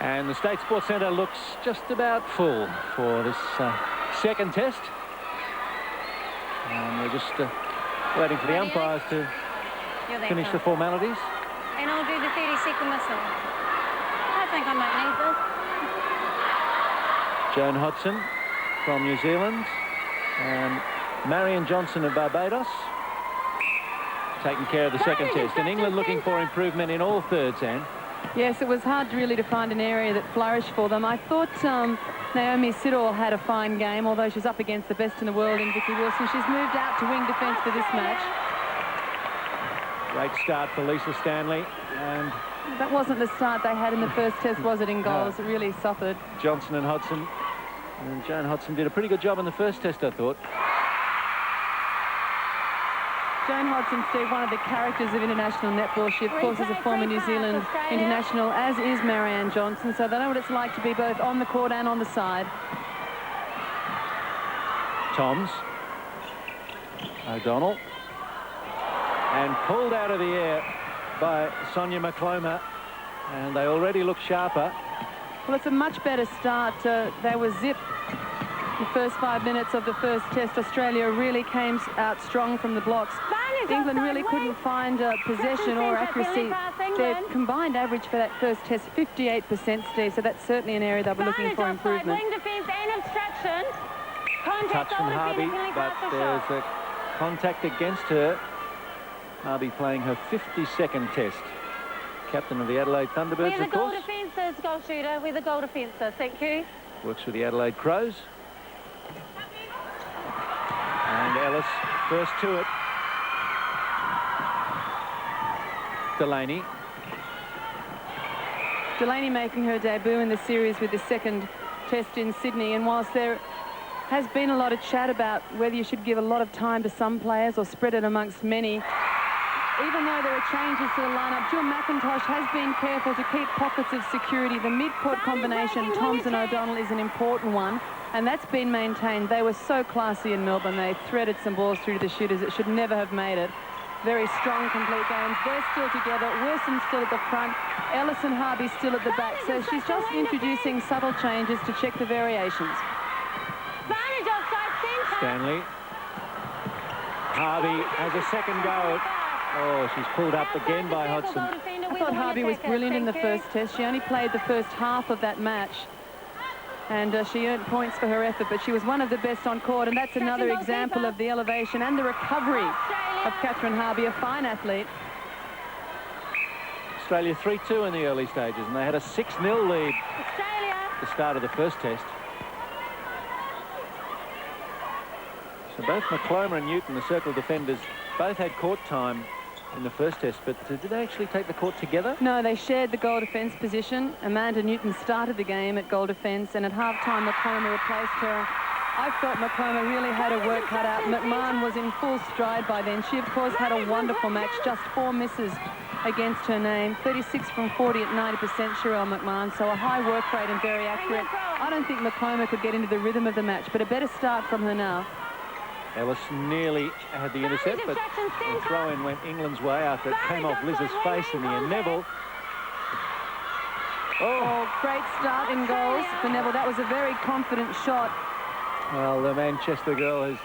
And the State Sports Centre looks just about full for this second test. And we're just waiting for the umpires to finish the formalities. And I'll do the 30-second whistle. I think I might need this. Joan Hodson from New Zealand and Marion Johnson of Barbados taking care of the second test. And England looking for improvement in all thirds, Anne. Yes, it was hard really to find an area that flourished for them. I thought Naomi Siddall had a fine game, although she's up against the best in the world in Vicky Wilson. She's moved out to wing defence for this match. Great start for Lisa Stanley. And that wasn't the start they had in the first test, was it, in goals? No. It really suffered. Johnson and Hodson. And Joan Hodson did a pretty good job in the first test, I thought. Joan Hodson, Steve, one of the characters of international netball. She, of course, is a former New Zealand international, as is Marianne Johnson, so they know what it's like to be both on the court and on the side. Toms. O'Donnell. And pulled out of the air by Sonia McCloma. And they already look sharper. Well, it's a much better start. They were zipped the first 5 minutes of the first test. Australia really came out strong from the blocks. England really couldn't find possession or accuracy. Their combined average for that first test, 58%, Steve, so that's certainly an area they'll be looking for improvement. Touch from Harvey, but there's a contact against her. Harvey playing her 52nd test. Captain of the Adelaide Thunderbirds, of course. We're the goal defenders, goal shooter. We're the goal defender. Thank you. Works for the Adelaide Crows. And Ellis first to it. Delaney. Delaney making her debut in the series with the second test in Sydney. And whilst there has been a lot of chat about whether you should give a lot of time to some players or spread it amongst many, even though there are changes to the lineup, Jill McIntosh has been careful to keep pockets of security. The mid-court combination, Toms and O'Donnell, is an important one, and that's been maintained. They were so classy in Melbourne. They threaded some balls through to the shooters that should never have made it. Very strong, complete games. They're still together. Wilson's still at the front. Ellis and Harvey still at the back. So she's just introducing subtle changes to check the variations. Stanley. Harvey has a second go. Oh, she's pulled up again by Hodson. I thought Harvey was brilliant in the first test. She only played the first half of that match. And she earned points for her effort, but she was one of the best on court. And that's another example of the elevation and the recovery of Catherine Harvey, a fine athlete. Australia 3-2 in the early stages, and they had a 6-0 lead at the start of the first test. So both McCloma and Newton, the circle defenders, both had court time in the first test, but did they actually take the court together? No, they shared the goal defence position. Amanda Newton started the game at goal defence, and at half-time McCloma replaced her. I felt McCloma really had her work cut out. McMahon was in full stride by then. She, of course, had a wonderful match, just 4 misses against her name. 36 from 40 at 90%, Sherelle McMahon, so a high work rate and very accurate. I don't think McCloma could get into the rhythm of the match, but a better start from her now. Ellis nearly had the intercept, but the throw-in went England's way after it came off Liz's face in the end. Neville. Oh, great start in goals for Neville. That was a very confident shot. Well, the Manchester girl has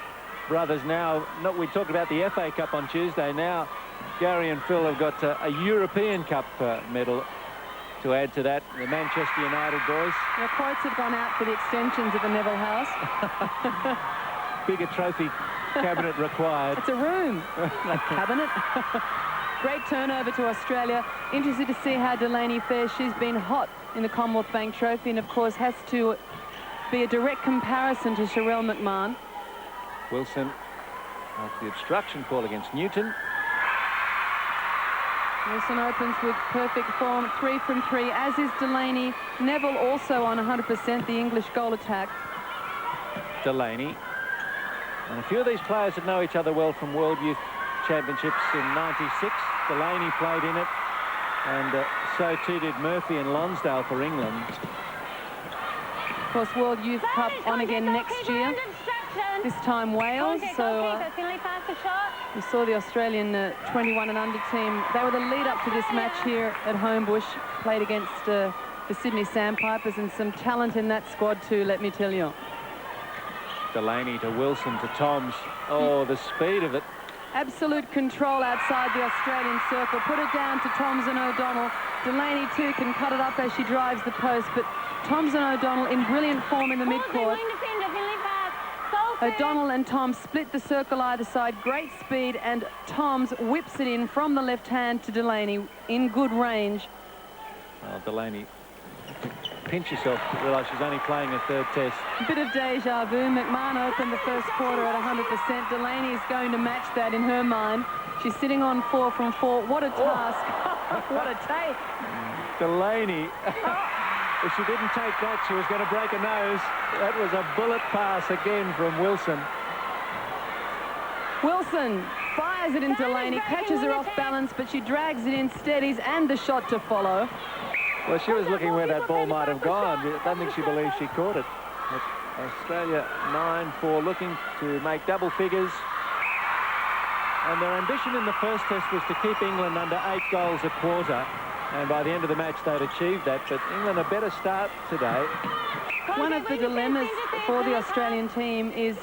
brothers now. We talked about the FA Cup on Tuesday. Now Gary and Phil have got a European Cup medal to add to that. The Manchester United boys. The quotes have gone out for the extensions of the Neville house. Bigger trophy cabinet required. It's a room, a cabinet. Great turnover to Australia. Interested to see how Delaney fares. She's been hot in the Commonwealth Bank Trophy and, of course, has to be a direct comparison to Sherelle McMahon. Wilson after the obstruction call against Newton. Wilson opens with perfect form, 3 from 3, as is Delaney. Neville also on 100%, the English goal attack. Delaney. And a few of these players that know each other well from World Youth Championships in '96. Delaney played in it, and so too did Murphy and Lonsdale for England. Of course, World Youth Cup on again next year. This time Wales. So we saw the Australian 21 and under team. They were the lead up to this match here at Homebush. Played against the Sydney Sandpipers, and some talent in that squad too, let me tell you. Delaney to Wilson to Toms. Oh, the speed of it. Absolute control outside the Australian circle. Put it down to Toms and O'Donnell. Delaney too can cut it up as she drives the post, but Toms and O'Donnell in brilliant form in the midcourt. O'Donnell and Toms split the circle either side. Great speed, and Toms whips it in from the left hand to Delaney in good range. Well, Delaney, pinch yourself to realise she's only playing a third test. A bit of deja vu. McMahon opened the first quarter at 100%. Delaney is going to match that in her mind. She's sitting on 4 from 4. What a task. What a take. Delaney. If she didn't take that, she was going to break a nose. That was a bullet pass again from Wilson. Wilson fires it in Delaney, catches her off balance, but she drags it in, steadies, and the shot to follow. Well, she was looking where that ball might have gone. I don't think she believes she caught it. But Australia 9-4, looking to make double figures. And their ambition in the first test was to keep England under 8 goals a quarter. And by the end of the match, they'd achieved that. But England a better start today. One of the dilemmas for the Australian team is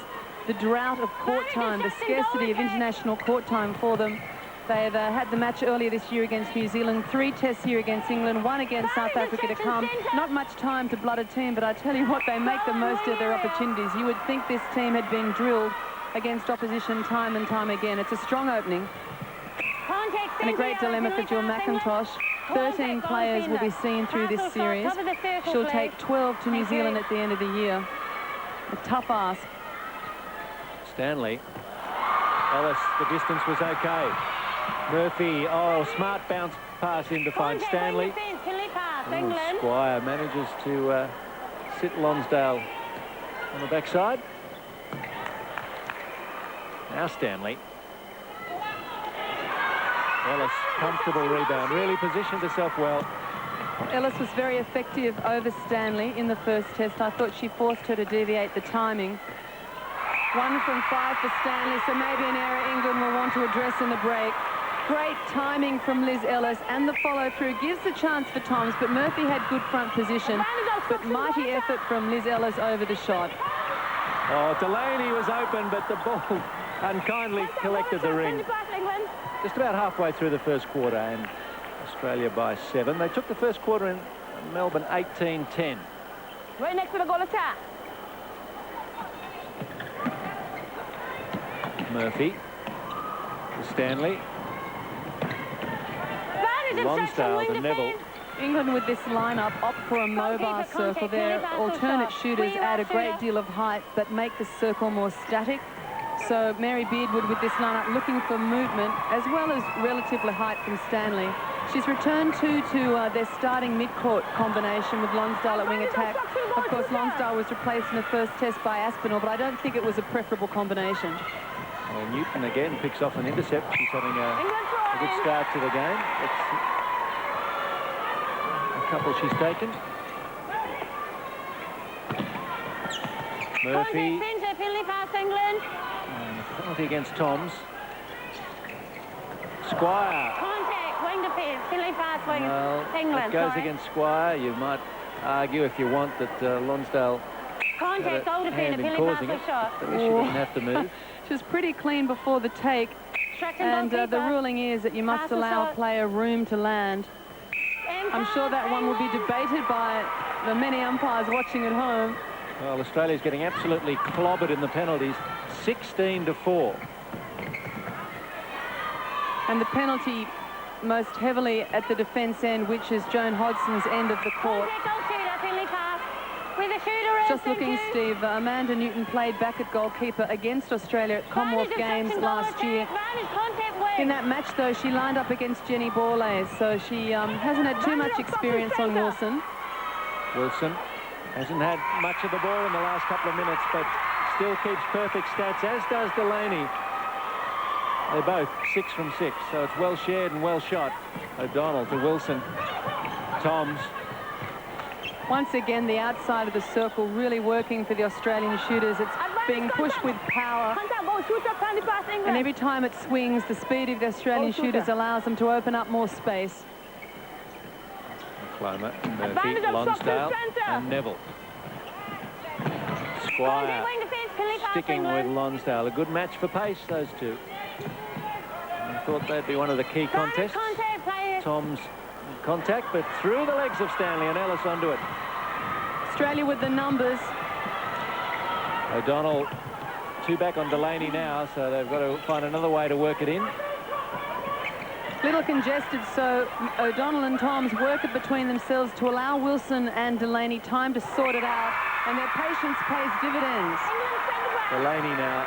the drought of court time, the scarcity of international court time for them. They've had the match earlier this year against New Zealand, 3 tests here against England, 1 against South Africa to come. Not much time to blood a team, but I tell you what, they make the most of their opportunities. You would think this team had been drilled against opposition time and time again. It's a strong opening. And a great dilemma for Jill McIntosh. 13 players will be seen through this series. She'll take 12 to New Zealand at the end of the year. A tough ask. Stanley. Ellis, the distance was okay. Murphy, oh, smart bounce pass in to find Stanley. Oh, Squire manages to sit Lonsdale on the backside. Now Stanley. Ellis, comfortable rebound, really positioned herself well. Ellis was very effective over Stanley in the first test. I thought she forced her to deviate the timing. 1 from 5 for Stanley, so maybe an error England will want to address in the break. Great timing from Liz Ellis, and the follow-through gives the chance for Toms, but Murphy had good front position, but mighty effort from Liz Ellis over the shot. Oh, Delaney was open, but the ball unkindly collected the ring. Just about halfway through the first quarter, and Australia by 7. They took the first quarter in Melbourne 18-10. Right next to the goal attack. Murphy to Stanley. Lonsdale to Neville. England with this lineup opt for a mobile circle. Their alternate shooters add a great deal of height but make the circle more static. So Mary Beardwood with this lineup looking for movement as well as relatively height from Stanley. She's returned to their starting mid-court combination with Lonsdale at wing attack. Of course, Lonsdale was replaced in the first test by Aspinall, but I don't think it was a preferable combination. Well, Newton again picks off an intercept. She's having a good start to the game. It's a couple she's taken. Murphy. And a penalty against Toms. Squire. Well, it goes against Squire. You might argue if you want that Lonsdale had a hand in causing it. At least she didn't have to move. She was pretty clean before the take, and the ruling is that you must allow a player room to land. I'm sure that one will be debated by the many umpires watching at home. Well, Australia's getting absolutely clobbered in the penalties, 16-4. And the penalty most heavily at the defence end, which is Joan Hodgson's end of the court. Just looking, Steve, Amanda Newton played back at goalkeeper against Australia at Commonwealth Games last year. In that match, though, she lined up against Jenny Borlase, so she hasn't had too much experience on Wilson. Wilson hasn't had much of the ball in the last couple of minutes, but still keeps perfect stats, as does Delaney. They're both 6 from 6, so it's well shared and well shot. O'Donnell to Wilson. Toms. Once again, the outside of the circle really working for the Australian shooters. It's being pushed with power. And every time it swings, the speed of the Australian shooters allows them to open up more space. Clomer, Murphy, Advantage of Lonsdale, centre. and Neville. Contact Squire wing defence, penalty pass sticking with England. Lonsdale. A good match for pace, those two. I thought that'd be one of the key contests. Contact, play. Tom's contact, but through the legs of Stanley, and Ellis onto it. Australia with the numbers. O'Donnell, 2 back on Delaney now, so they've got to find another way to work it in. Little congested, so O'Donnell and Toms work it between themselves to allow Wilson and Delaney time to sort it out, and their patience pays dividends. Delaney now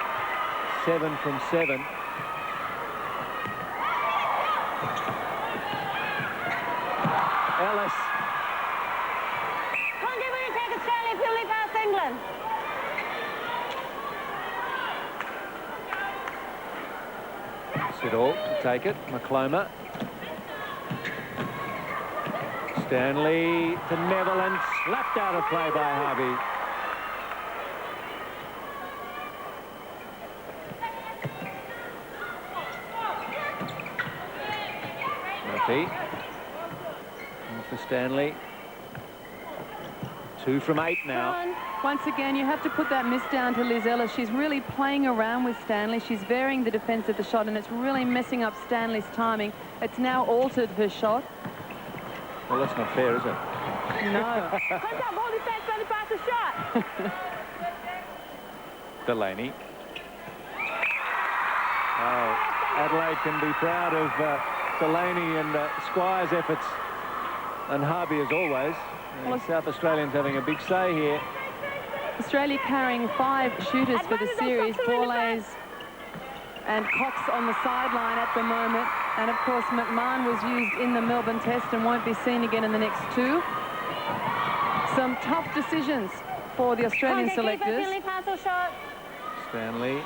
7 from 7. Ellis. Contact wing attack Australia, penalty pass England. Siddall to take it. McCloma. Stanley to Neville and slapped out of play by Harvey. Murphy. And for Stanley. 2 from 8 now. Once again, you have to put that miss down to Liz Ellis. She's really playing around with Stanley. She's varying the defence of the shot, and it's really messing up Stanley's timing. It's now altered her shot. Well, that's not fair, is it? No. Contact ball defence, penalty pass the shot. Delaney. Oh, Adelaide can be proud of Delaney and Squire's efforts, and Harvey as always. Well, South Australians having a big say here. Australia carrying 5 shooters for the series. Borlays and Cox on the sideline at the moment. And, of course, McMahon was used in the Melbourne Test and won't be seen again in the next 2. Some tough decisions for the Australian selectors. Stanley.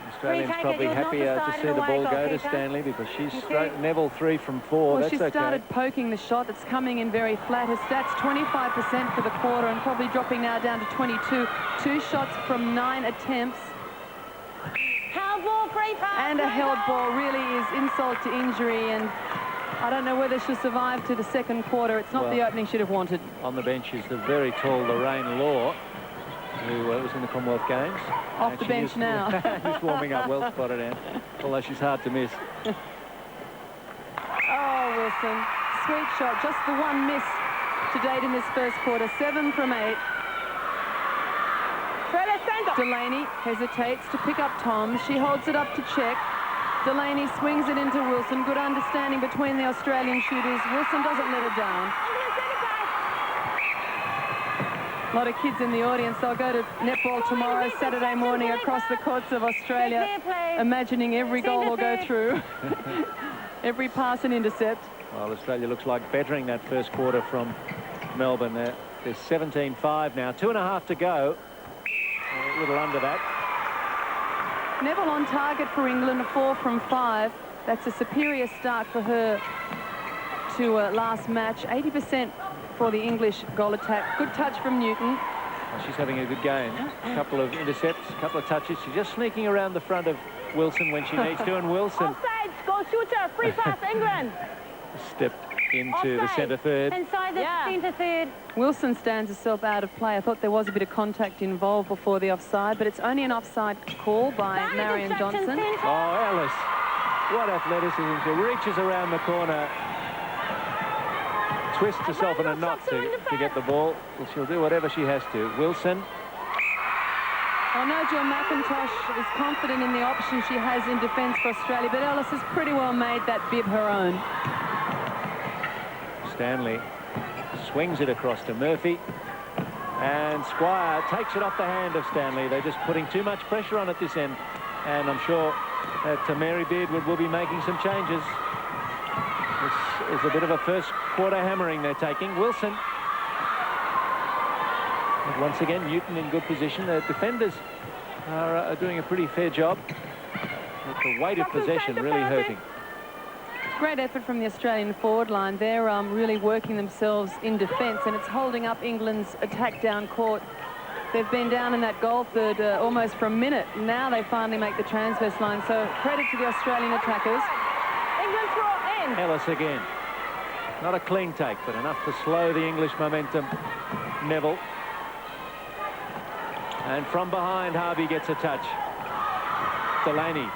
Australians Retake it, probably he was not happier to decided see the away, ball go to goalkeeper. Stanley because she's straight. Neville 3 from 4. Well, That's she okay. started poking the shot. It's coming in very flat. Her stats 25% for the quarter and probably dropping now down to 22. 2 shots from 9 attempts. Held ball, free pass. And a held ball really is insult to injury, and I don't know whether she'll survive to the second quarter. It's not the opening she'd have wanted. On the bench is the very tall Lorraine Law, who was in the Commonwealth Games. Off And the she bench is- now. She's warming up. Well spotted, Anne. Although she's hard to miss. Oh, Wilson. Sweet shot. Just the one miss to date in this first quarter. 7 from 8. Delaney hesitates to pick up Tom. She holds it up to check. Delaney swings it into Wilson. Good understanding between the Australian shooters. Wilson doesn't let her down. A lot of kids in the audience. They'll go to netball tomorrow, Saturday morning, across the courts of Australia, imagining every goal will go through. Every pass and intercept. Well, Australia looks like bettering that first quarter from Melbourne. There's 17-5 now. 2.5 to go. A little under that. Neville on target for England, a 4 from 5. That's a superior start for her to last match. 80% for the English goal attack. Good touch from Newton. Well, she's having a good game. A couple of intercepts, a couple of touches. She's just sneaking around the front of Wilson when she needs to, and Wilson Offside, goal shooter, free pass England. stepped into the centre third. Inside the centre third. Wilson stands herself out of play. I thought there was a bit of contact involved before the offside, but it's only an offside call by Marion Johnson. Oh, Ellis. What athleticism. She reaches around the corner, twists herself in a knot to get the ball. Well, she'll do whatever she has to. Wilson. I know Jill McIntosh is confident in the option she has in defence for Australia, but Ellis has pretty well made that bib her own. Stanley swings it across to Murphy, and Squire takes it off the hand of Stanley. They're just putting too much pressure on at this end, and I'm sure that Mary Beardwood will be making some changes. This is a bit of a first quarter hammering they're taking. Wilson. And once again, Newton in good position. The defenders are doing a pretty fair job. With the weight of possession really hurting. Great effort from the Australian forward line. They're really working themselves in defence, and it's holding up England's attack down court. They've been down in that goal third almost for a minute. Now they finally make the transverse line. So credit to the Australian attackers. England throw in. Ellis again. Not a clean take, but enough to slow the English momentum. Neville. And from behind, Harvey gets a touch. Delaney.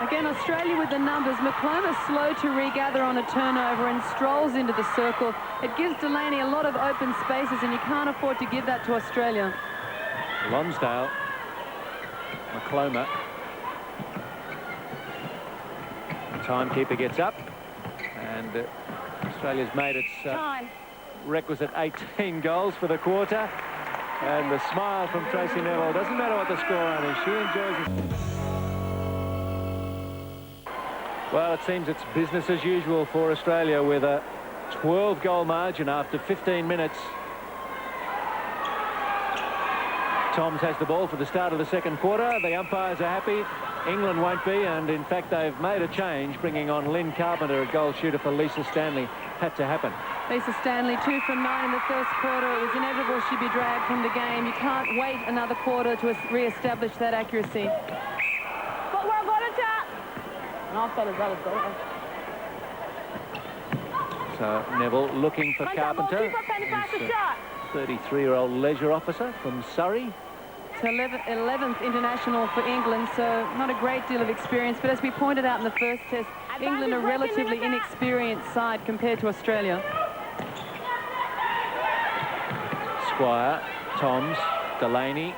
Again, Australia with the numbers. McCloma's slow to regather on a turnover and strolls into the circle. It gives Delaney a lot of open spaces, and you can't afford to give that to Australia. Lonsdale. McCloma. The timekeeper gets up, and Australia's made its requisite 18 goals for the quarter. And the smile from Tracy Neville. Doesn't matter what the scoreline is, she enjoys it. Well, it seems it's business as usual for Australia with a 12-goal margin after 15 minutes. Toms has the ball for the start of the second quarter. The umpires are happy. England won't be, and in fact they've made a change, bringing on Lynn Carpenter, a goal shooter for Lisa Stanley. Had to happen. Lisa Stanley, 2 from 9 in the first quarter. It was inevitable she'd be dragged from the game. You can't wait another quarter to re-establish that accuracy. So Neville looking for Carpenter. 33-year-old leisure officer from Surrey. It's 11th international for England, so not a great deal of experience. But as we pointed out in the first test, England a relatively inexperienced side compared to Australia. Squire, Toms, Delaney.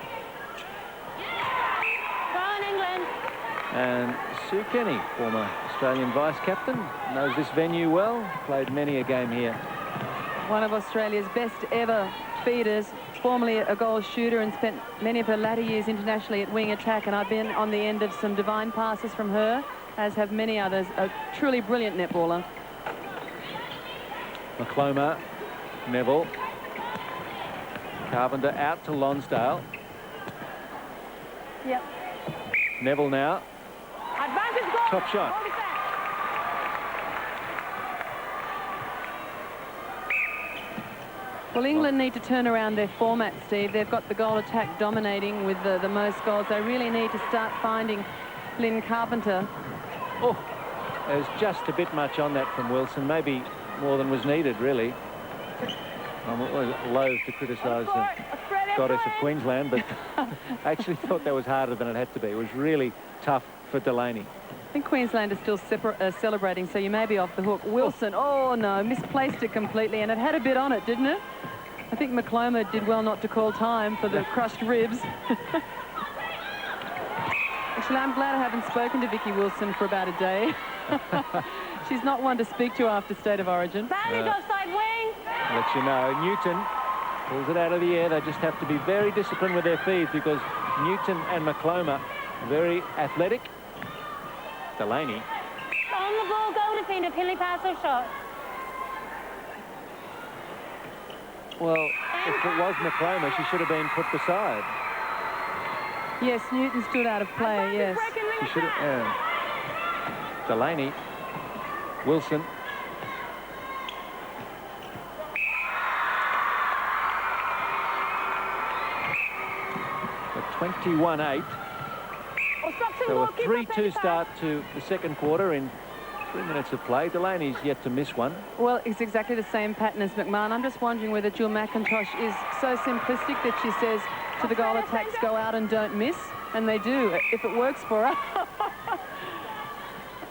And Sue Kenny, former Australian vice-captain, knows this venue well, played many a game here. One of Australia's best ever feeders, formerly a goal shooter and spent many of her latter years internationally at wing attack, and I've been on the end of some divine passes from her, as have many others. A truly brilliant netballer. McCloma, Neville. Carpenter out to Lonsdale. Yep. Neville now. Advantage goal. Top shot. Well, England need to turn around their format, Steve. They've got the goal attack dominating with the most goals. They really need to start finding Lynn Carpenter. Oh, there's just a bit much on that from Wilson. Maybe more than was needed, really. I'm loath to criticise the goddess of Queensland, but I actually thought that was harder than it had to be. It was really tough for Delaney. I think Queensland is still celebrating, so you may be off the hook. Wilson, oh no, misplaced it completely, and it had a bit on it, didn't it? I think McCloma did well not to call time for the crushed ribs. Actually, I'm glad I haven't spoken to Vicky Wilson for about a day. She's not one to speak to after State of Origin. Offside wing. Let you know, Newton pulls it out of the air. They just have to be very disciplined with their feeds, because Newton and McCloma are very athletic. Delaney. On the ball, goal defender, Pilly pass or shot. Well, if it was McCloma, she should have been put beside. Yes, Newton stood out of play, yes. She should have. Delaney. Wilson. So 21-8. So a 3-2 start to the second quarter in 3 minutes of play. Delaney's yet to miss one. Well, it's exactly the same pattern as McMahon. I'm just wondering whether Jill McIntosh is so simplistic that she says to the goal attacks, go out and don't miss. And they do, if it works for her.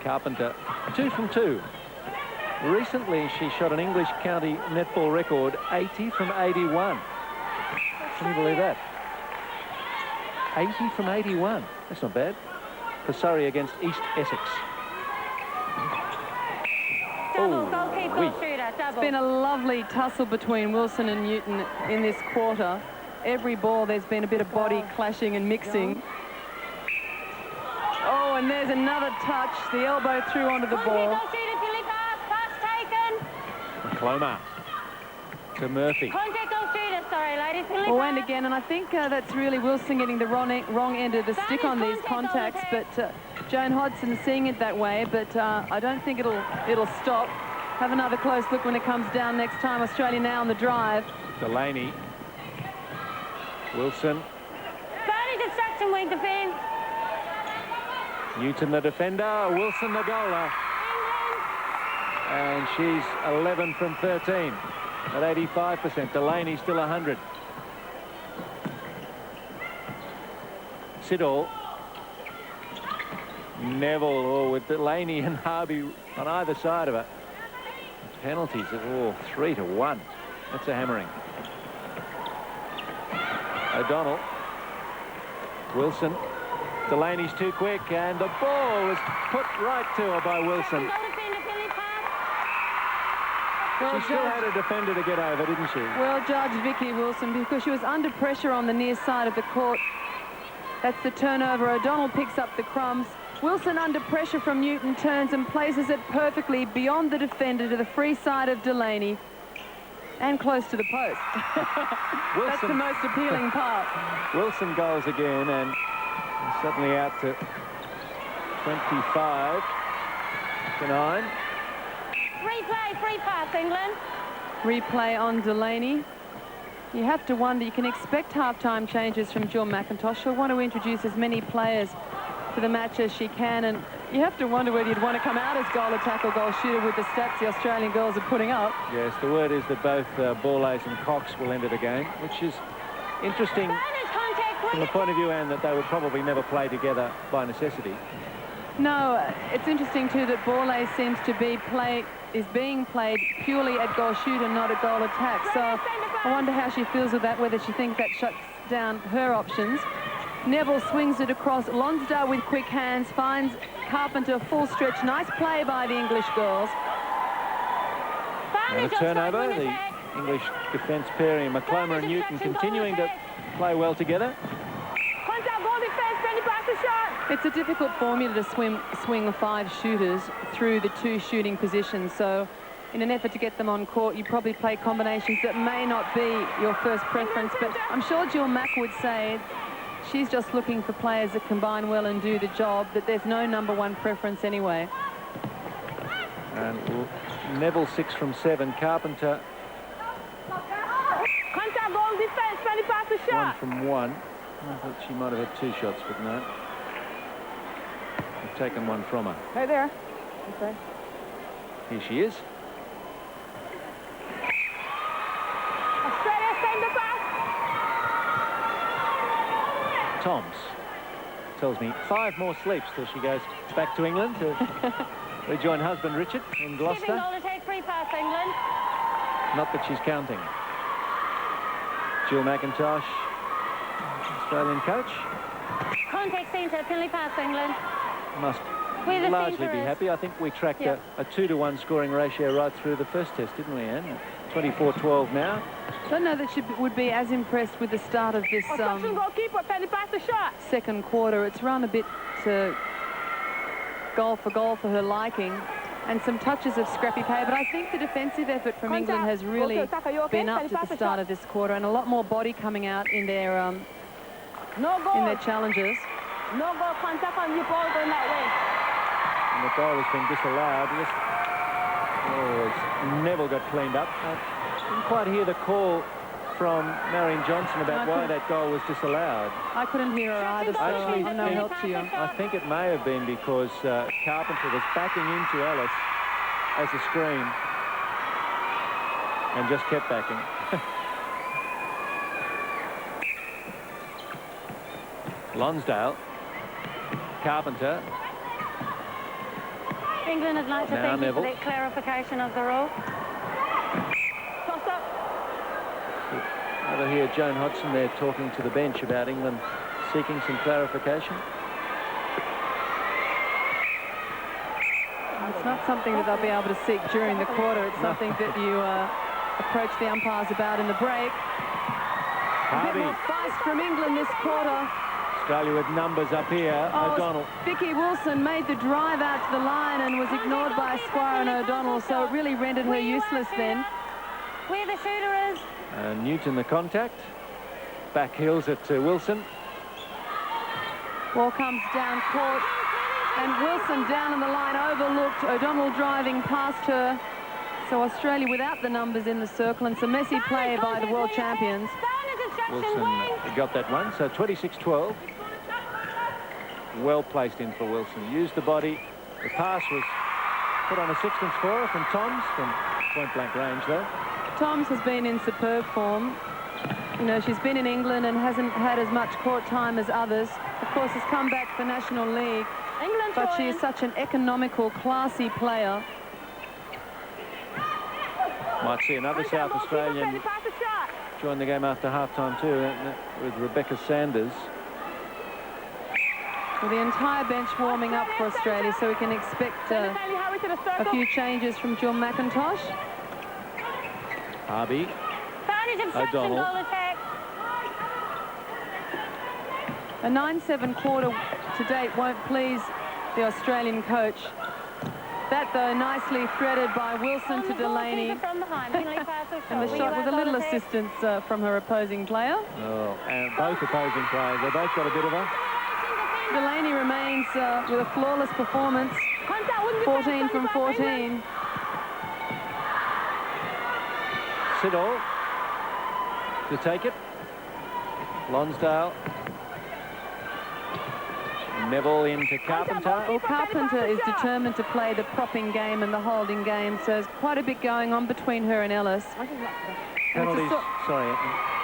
Carpenter, 2 from 2. Recently, she shot an English county netball record, 80 from 81. Can you believe that? 80 from 81. That's not bad. For Surrey against East Essex. Double, goalkeeper, shooter, double. It's been a lovely tussle between Wilson and Newton in this quarter. Every ball, there's been a bit of body clashing and mixing. Oh, and there's another touch. The elbow through onto the ball. McCloma to Murphy. Contact goal shooter, sorry, ladies. Oh, and again, and I think that's really Wilson getting the wrong end of the stick on these contacts, but Joan Hodson seeing it that way, but I don't think it'll stop. Have another close look when it comes down next time. Australia now on the drive. Delaney. Wilson. Barney distraction wing defense. Newton the defender, Wilson the goaler. and she's 11 from 13 at 85%. Delaney still 100. Siddall. Neville, with Delaney and Harvey on either side of her. Penalties of 3-1. That's a hammering. O'Donnell. Wilson. Delaney's too quick, and the ball was put right to her by Wilson. She still had a defender to get over, didn't she? Well judged, Vicky Wilson, because she was under pressure on the near side of the court. That's the turnover. O'Donnell picks up the crumbs. Wilson under pressure from Newton turns and places it perfectly beyond the defender to the free side of Delaney and close to the post. That's the most appealing part. Wilson goals again and suddenly out to 25 to 9. Free pass, England. Replay on Delaney. You have to wonder, you can expect half-time changes from Jill McIntosh. She'll want to introduce as many players to the match as she can, and you have to wonder whether you'd want to come out as goal attack or goal shooter with the stats the Australian girls are putting up. Yes, the word is that both Borlase and Cox will enter the game, which is interesting from the point of view, Anne, that they would probably never play together by necessity. No, it's interesting too that Borlase seems to be being played purely at goal shooter, not at goal attack. So I wonder how she feels with that, whether she thinks that shuts down her options. Neville swings it across. Lonsdale with quick hands finds Carpenter full stretch. Nice play by the English girls. And a turnover. The English defence pairing, McClomber and Newton, continuing to play well together. It's a difficult formula to swing 5 shooters through the 2 shooting positions. So in an effort to get them on court, you probably play combinations that may not be your first preference. But I'm sure Jill Mack would say she's just looking for players that combine well and do the job, that there's no number 1 preference anyway. And Neville 6 from 7. Carpenter 1 from 1. I thought she might have had 2 shots, but no. They've taken 1 from her. Hey there. Okay. Here she is. Toms tells me 5 more sleeps till she goes back to England to rejoin husband Richard in Gloucester. Free pass, England. Not that she's counting. Jill McIntosh, Australian coach. Contact centre, penalty pass, England. Must largely be happy. I think we tracked a 2-to-1 scoring ratio right through the first test, didn't we, Anne? 24-12 now. Don't know that she would be as impressed with the start of this second quarter. It's run a bit goal for her liking, and some touches of scrappy play. But I think the defensive effort from England has really been up at the start of this quarter, and a lot more body coming out in their challenges. No goal, contact on your ball going that way. And the goal has been disallowed. Neville got cleaned up. I didn't quite hear the call from Marion Johnson about why that goal was disallowed. I couldn't hear her either, so I'm no help to you. I think it may have been because Carpenter was backing into Ellis as a screen and just kept backing. Lonsdale. Carpenter. England would like to thank you for that clarification of the rule. Over here, Joan Hodgson there talking to the bench about England seeking some clarification. It's not something that they'll be able to seek during the quarter. It's something that you approach the umpires about in the break. A bit more feist from England this quarter. Australia with numbers up here. O'Donnell. Vicky Wilson made the drive out to the line and was ignored by Squire and O'Donnell, so it really rendered her useless then. Where the shooter is. Newton the contact. Back heels it to Wilson. Ball comes down court, and Wilson down on the line overlooked. O'Donnell driving past her. So Australia without the numbers in the circle, and some messy play by the world champions. Wilson got that one, so 26-12. Well placed in for Wilson. Used the body. The pass was put on a sixpence for her from Toms from point-blank range, though. Toms has been in superb form. You know, she's been in England and hasn't had as much court time as others. Of course, has come back for National League. England But she is such an economical, classy player. Might see another South Australian join the game after half-time too, with Rebecca Sanders. With the entire bench warming up for Australia, so we can expect a few changes from Jill McIntosh. Harvey. O'Donnell. Goal attack. A 9-7 quarter to date won't please the Australian coach. That, though, nicely threaded by Wilson to Delaney. And the shot with a little assistance from her opposing player. Oh, and both opposing players, they both got a bit of her. Delaney remains with a flawless performance, 14 from 14. Siddall to take it. Lonsdale. Neville into Carpenter. Well, Carpenter is determined to play the propping game and the holding game, so there's quite a bit going on between her and Ellis. Penalties, sorry.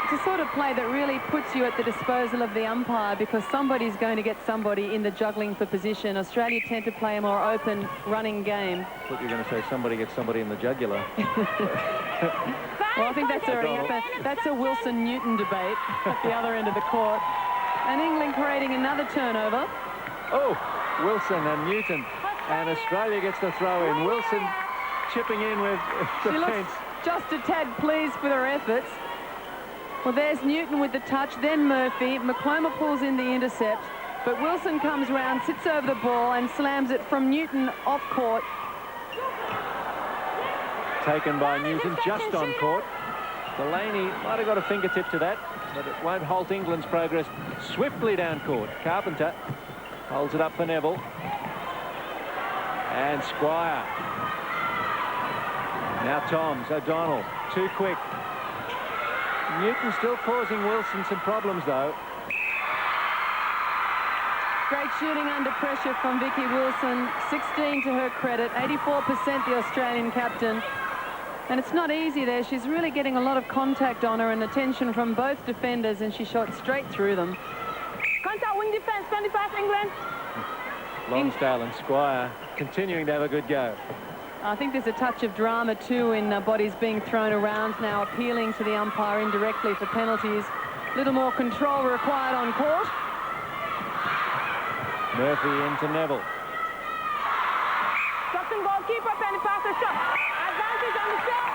It's a sort of play that really puts you at the disposal of the umpire, because somebody's going to get somebody in the juggling for position. Australia tend to play a more open, running game. I thought you were going to say somebody gets somebody in the jugular. Well, I think that's already happened. That's a Wilson-Newton debate at the other end of the court. And England creating another turnover. Oh, Wilson and Newton. And Australia gets the throw in. Wilson chipping in with She looks defence. just a tad pleased with her efforts. Well, there's Newton with the touch, then Murphy. McCloma pulls in the intercept, but Wilson comes round, sits over the ball and slams it from Newton off court. Taken by Newton just on court. Delaney might have got a fingertip to that, but it won't halt England's progress swiftly down court. Carpenter holds it up for Neville. And Squire. Now Toms, O'Donnell, too quick. Newton still causing Wilson some problems, though. Great shooting under pressure from Vicky Wilson. 16 to her credit, 84% the Australian captain. And it's not easy there. She's really getting a lot of contact on her and attention from both defenders, and she shot straight through them. Contact wing defence, 25 England. Lonsdale and Squire continuing to have a good go. I think there's a touch of drama too in bodies being thrown around now, appealing to the umpire indirectly for penalties. A little more control required on court. Murphy into Neville. Stockton goalkeeper, penny pass the shot. Advantage on the shot.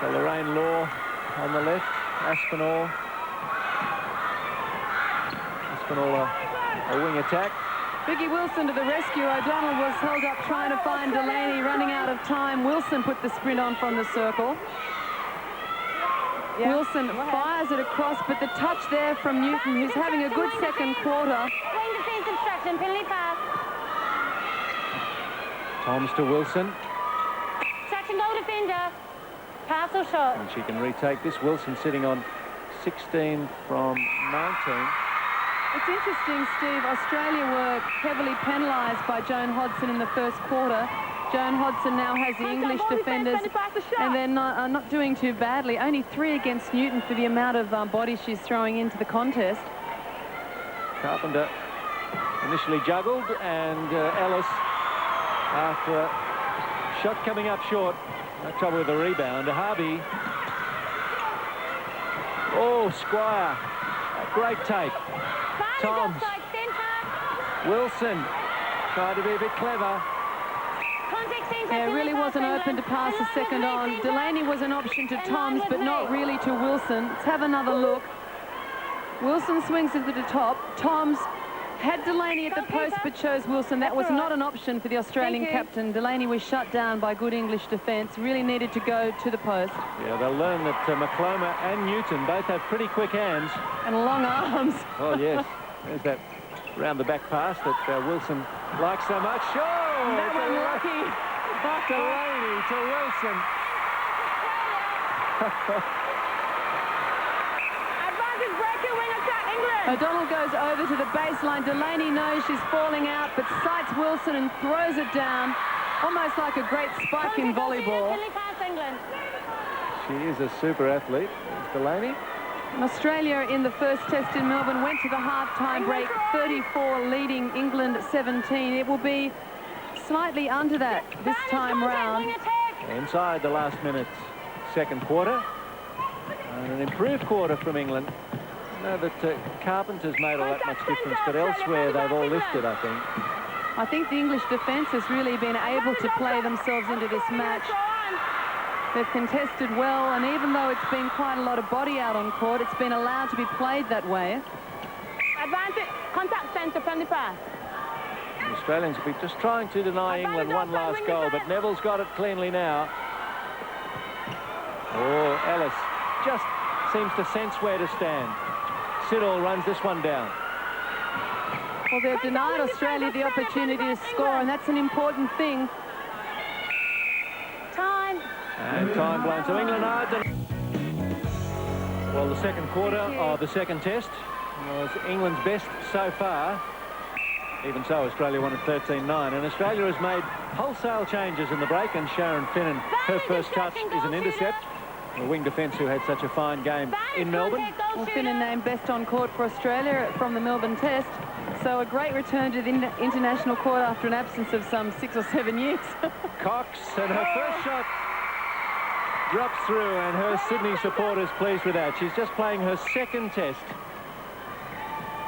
So Lorraine Law on the left. Aspinall. A wing attack. Vicky Wilson to the rescue. O'Donnell was held up trying to find Delaney, running out of time. Wilson put the sprint on from the circle. Yeah. Wilson fires it across, but the touch there from Newton, who's having a good second quarter. Wing defence obstruction, penalty pass. Toms to Wilson. Obstruction goal defender. Pass or shot. And she can retake this. Wilson sitting on 16 from 19. It's interesting, Steve. Australia were heavily penalised by Joan Hodson in the first quarter. Joan Hodson now has the English defenders, and they're not doing too badly. Only 3 against Newton for the amount of body she's throwing into the contest. Carpenter initially juggled, and Ellis, after a shot coming up short, no trouble with the rebound. Harvey. Oh, Squire. A great take. Toms. Wilson tried to be a bit clever. Yeah, it really wasn't open to pass the second on. Delaney was an option to Toms, but not really to Wilson. Let's have another look. Wilson swings it to the top. Toms had Delaney at the post, but chose Wilson. That was not an option for the Australian captain. Delaney was shut down by good English defence. Really needed to go to the post. Yeah, they'll learn that McCloma and Newton both have pretty quick hands. And long arms. Oh, yes. There's that round-the-back pass that Wilson likes so much. Oh, that one lucky. Delaney to Wilson. Advantage breaker, wing attack, England. O'Donnell goes over to the baseline. Delaney knows she's falling out, but sights Wilson and throws it down. Almost like a great spike in volleyball. She is a super athlete. There's Delaney. Australia in the first test in Melbourne went to the half-time break, 34 leading England 17. It will be slightly under that this time round. Inside the last minute's second quarter. And an improved quarter from England. I know that Carpenter's made all that much difference, but elsewhere they've all lifted, I think. I think the English defence has really been able to play themselves into this match. They've contested well, and even though it's been quite a lot of body out on court, it's been allowed to be played that way. Advantage, contact centre, penalty pass. The Australians will be just trying to deny England one last goal, but Neville's got it cleanly now. Oh, Ellis just seems to sense where to stand. Siddall runs this one down. Well, they've denied Australia the opportunity to score, and that's an important thing. Time. And time blown. So England are... Well, the second quarter of the second test was England's best so far. Even so, Australia won at 13-9. And Australia has made wholesale changes in the break, and Sharon Finnan, her first touch is an intercept. The wing defence who had such a fine game in Melbourne. Well, Finnan named best on court for Australia from the Melbourne Test. So a great return to the international court after an absence of some 6 or 7 years. Cox, and her first shot drops through, and her Sydney supporters pleased with that. She's just playing her second test.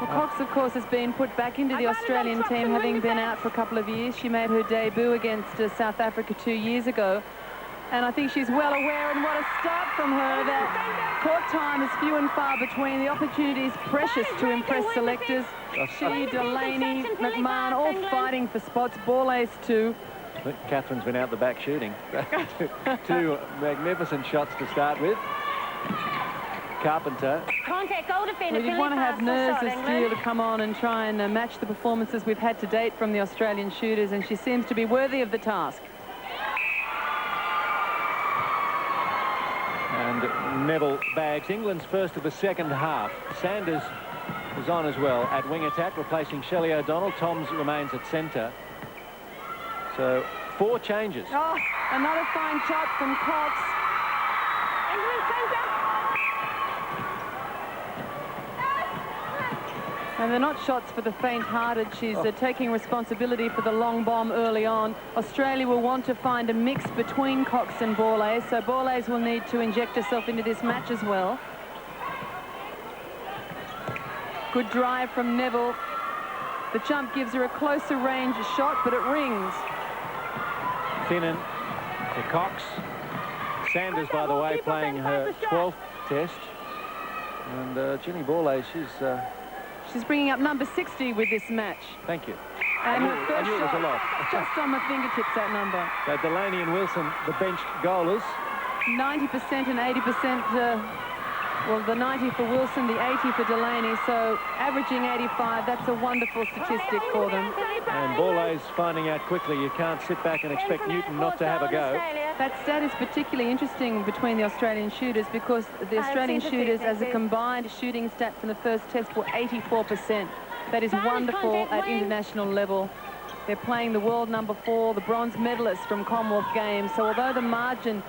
Well, Cox, of course, has been put back into the Australian team, having been out for a couple of years. She made her debut against South Africa 2 years ago. And I think she's well aware, and what a start from her, that court time is few and far between. The opportunity is precious to impress selectors. She, Delaney, McMahon, all fighting for spots. Ball ace too. I think Catherine's been out the back shooting. Two magnificent shots to start with. Carpenter. Contact, goal defender. Well, you want to have nerves as Steele to come on and try and match the performances we've had to date from the Australian shooters, and she seems to be worthy of the task. And Neville bags England's first of the second half. Sanders is on as well at wing attack, replacing Shelley O'Donnell. Toms remains at centre. So 4 changes. Oh, another fine shot from Cox. England centre. And they're not shots for the faint-hearted. She's taking responsibility for the long bomb early on. Australia will want to find a mix between Cox and Borlase, so Borlase will need to inject herself into this match as well. Good drive from Neville. The jump gives her a closer range shot, but it rings. Finnan to Cox. Sanders, by the way, playing her 12th test. And Ginny Borlase, she's bringing up number 60 with this match. Thank you. And I her first knew it was shot, a lot. just on the fingertips, that number. So Delaney and Wilson, the benched goalers. 90% and 80%, well, the 90 for Wilson, the 80 for Delaney, so averaging 85, that's a wonderful statistic for them. And Borlase finding out quickly you can't sit back and expect Newton not to have a go. That stat is particularly interesting between the Australian shooters, because the Australian shooters, as a combined shooting stat from the first test, were 84%. That is wonderful at international level. They're playing the world number 4, the bronze medalists from Commonwealth Games. So although the margin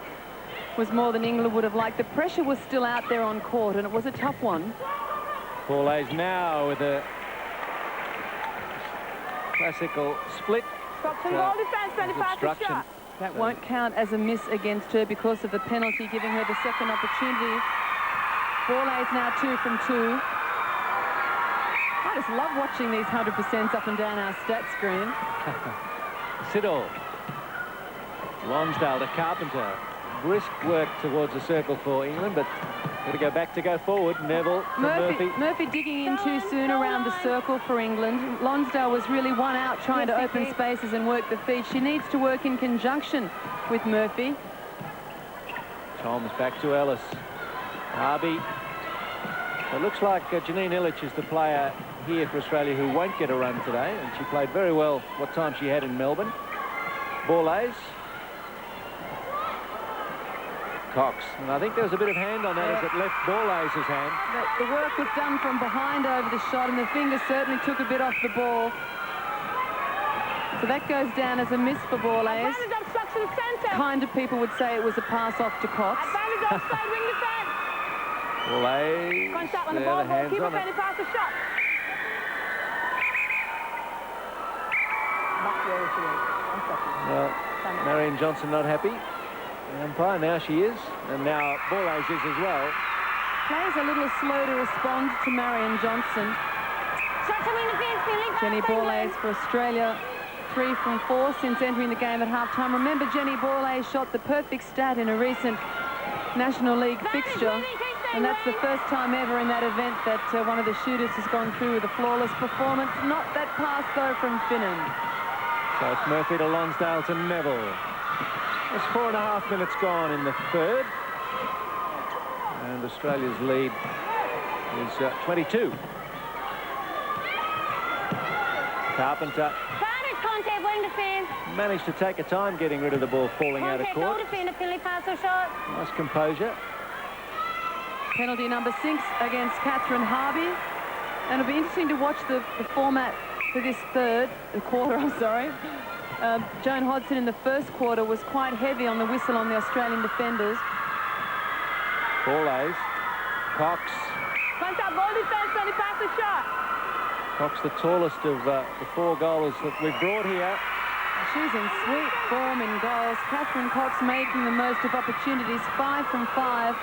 was more than England would have liked, the pressure was still out there on court, and it was a tough one. Borlase now with a classical split. Obstruction. That won't count as a miss against her because of the penalty, giving her the second opportunity. Borlase now 2 from 2. I just love watching these 100% up and down our stat screen. Siddall. Lonsdale to Carpenter. Brisk work towards the circle for England, but got to go back to go forward. Neville to Murphy. Murphy digging in too soon around the circle for England. Lonsdale was really one out trying to open spaces and work the feed. She needs to work in conjunction with Murphy. Toms back to Ellis. Harvey. It looks like Janine Illich is the player here for Australia who won't get a run today, and she played very well what time she had in Melbourne. Borlase. Cox, and I think there was a bit of hand on that as it left Borlase's hand. The work was done from behind over the shot, and the finger certainly took a bit off the ball. So that goes down as a miss for Borlase. Advantage obstruction centre. Kind of people would say it was a pass off to Cox. Advantage offside wing defence. Borlase. Contact on the There, ball. the hands Keeper on it. penny pass the shot. Well, Marion Johnson not happy. The umpire, now she is. And now Borlase is as well. Plays a little slow to respond to Marion Johnson. Shot to win the fence, Philly. Jenny Borlase for Australia, 3 from 4 since entering the game at half-time. Remember, Jenny Borlase shot the perfect stat in a recent National League fixture. And that's the first time ever in that event that one of the shooters has gone through with a flawless performance. Not that pass, though, from Finnan. So it's Murphy to Lonsdale to Neville. There's 4.5 minutes gone in the third. And Australia's lead is 22. Carpenter Advantage contact wing defence. managed to take a time getting rid of the ball falling out of Contact goal court. defender, Philly pass or shot. Nice composure. Penalty number 6 against Catherine Harvey. And it'll be interesting to watch the format for this quarter, I'm sorry. Joan Hodson in the first quarter was quite heavy on the whistle on the Australian defenders. Borlase. Cox. Contact ball defence penny pass the shot. Cox, the tallest of the 4 goalers that we've brought here. She's in sweet form in goals. Catherine Cox making the most of opportunities, 5 from 5.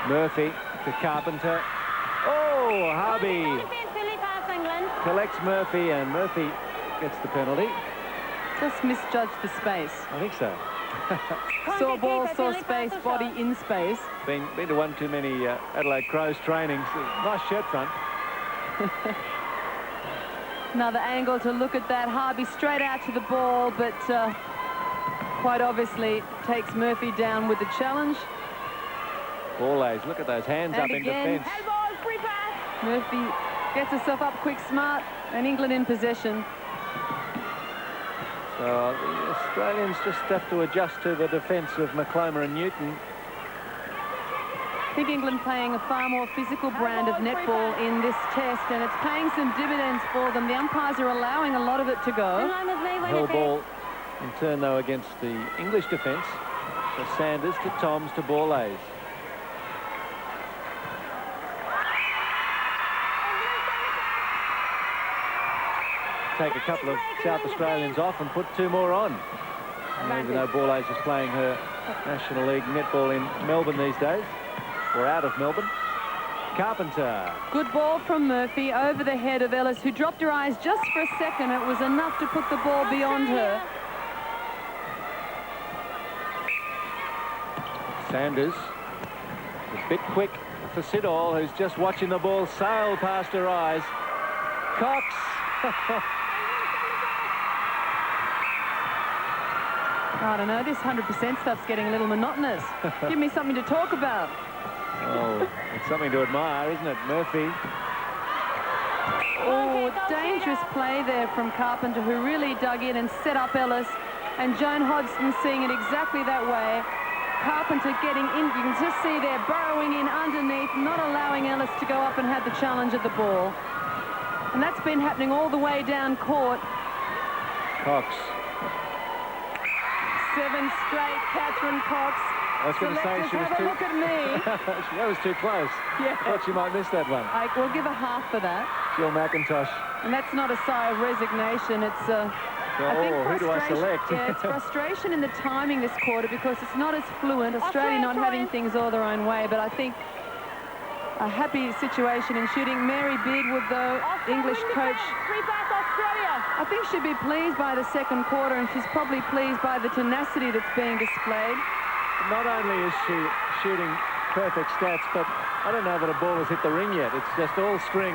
Murphy to Carpenter. Oh, Harvey Goal defence, Philly pass England. collects Murphy, and Murphy gets the penalty. Just misjudged the space. I think so. Saw ball, keeper, saw Philly space, pass or body shot. in space. Been to one too many Adelaide Crows trainings. Nice shirt front. Another angle to look at that. Harvey straight out to the ball, but quite obviously takes Murphy down with the challenge. Borlase, look at those hands And up in again, defence. Ball free pass. Murphy gets herself up quick, smart, and England in possession. So the Australians just have to adjust to the defence of McClomber and Newton. I think England playing a far more physical brand of netball in this test, and it's paying some dividends for them. The umpires are allowing a lot of it to In go. line with me, win Held the ball in turn, though, against the English defence. So Sanders to Toms to Borlase. Take a couple of South Australians off and put 2 more on. And even though Borlase is playing her National League netball in Melbourne these days, or out of Melbourne. Carpenter. Good ball from Murphy over the head of Ellis, who dropped her eyes just for a second. It was enough to put the ball beyond her. Sanders, a bit quick for Siddall, who's just watching the ball sail past her eyes. Cox. I don't know, this 100% stuff's getting a little monotonous. Give me something to talk about. Oh, it's something to admire, isn't it? Murphy. Oh, dangerous play there from Carpenter, who really dug in and set up Ellis. And Joan Hodgson seeing it exactly that way. Carpenter getting in. You can just see there, burrowing in underneath, not allowing Ellis to go up and have the challenge at the ball. And that's been happening all the way down court. Cox. 7 straight, Catherine Cox. I was going to say she was have a too... look at me. That was too close. Yeah. Thought she might miss that one. We'll give a half for that. Jill McIntosh. And that's not a sigh of resignation. It's I think who do I frustration- select? Yeah, it's frustration in the timing this quarter because it's not as fluent. Australia not having things all their own way, but I think a happy situation in shooting. Mary Beardwood, though, English coach, Free pass Australia. I think she'd be pleased by the second quarter, and she's probably pleased by the tenacity that's being displayed. Not only is she shooting perfect stats, but I don't know that a ball has hit the ring yet. It's just all string.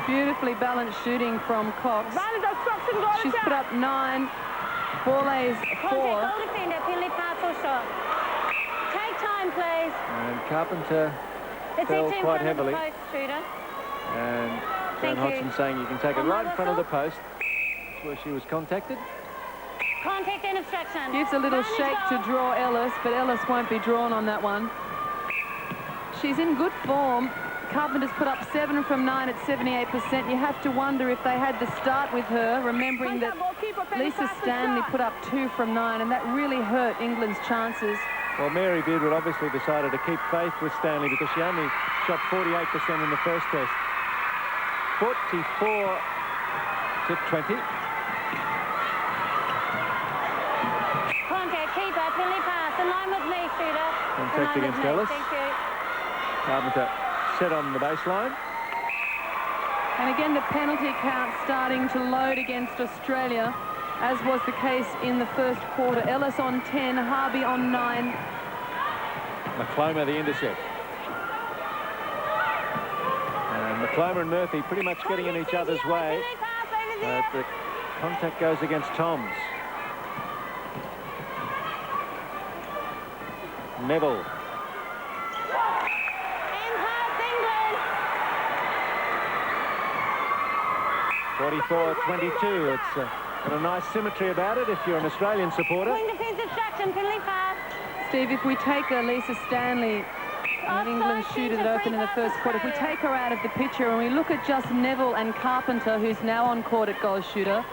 Beautifully balanced shooting from Cox. Advantage obstruction goal She's put attack. up 9. Borlase 4. goal defender, Philly pass or shot. Take time, please. And Carpenter It's fell in quite front of the heavily. post, shooter. And Joan Thank Hodgson you. saying you can take it On my right in front of the whistle. post. That's where she was contacted. Contact and obstruction. Gives a little Advantage shake to goal. draw Ellis, but Ellis won't be drawn on that one. She's in good form. Carpenter's put up 7 from 9 at 78%. You have to wonder if they had the start with her, remembering that Lisa Stanley put up 2 from 9, and that really hurt England's chances. Well, Mary Beardwood obviously decided to keep faith with Stanley because she only shot 48% in the first test. 44 to 20. Contact, keeper, penalty pass. In line with me, shooter. Contact against Ellis. Thank you. Carpenter set on the baseline. And again, the penalty count starting to load against Australia, as was the case in the first quarter. Ellis on 10, Harvey on 9. McCloma the intercept. And McCloma and Murphy pretty much getting in each other's way. But the contact goes against Toms. Neville. 44-22. It's got a nice symmetry about it if you're an Australian supporter. Defensive distraction, penalty pass. Steve, if we take Lisa Stanley, an England shooter that opened in the first quarter, if we take her out of the picture and we look at just Neville and Carpenter, who's now on court at goal shooter,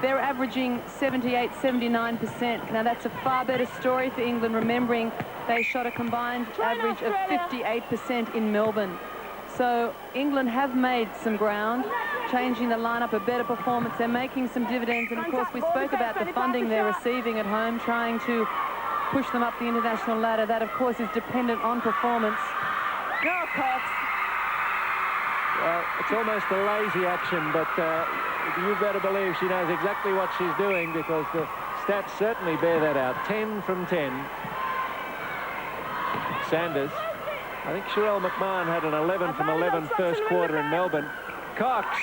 they're averaging 78, 79%. Now, that's a far better story for England, remembering they shot a combined average of 58% in Melbourne. So England have made some ground, changing the lineup, a better performance. They're making some dividends, and of course we spoke about the funding they're receiving at home, trying to push them up the international ladder. That, of course, is dependent on performance. No, Cox. Well, it's almost a lazy action, but you better believe she knows exactly what she's doing, because the stats certainly bear that out. 10 from 10. Sanders. I think Sherelle McMahon had an 11 from 11 first quarter in Melbourne. Cox.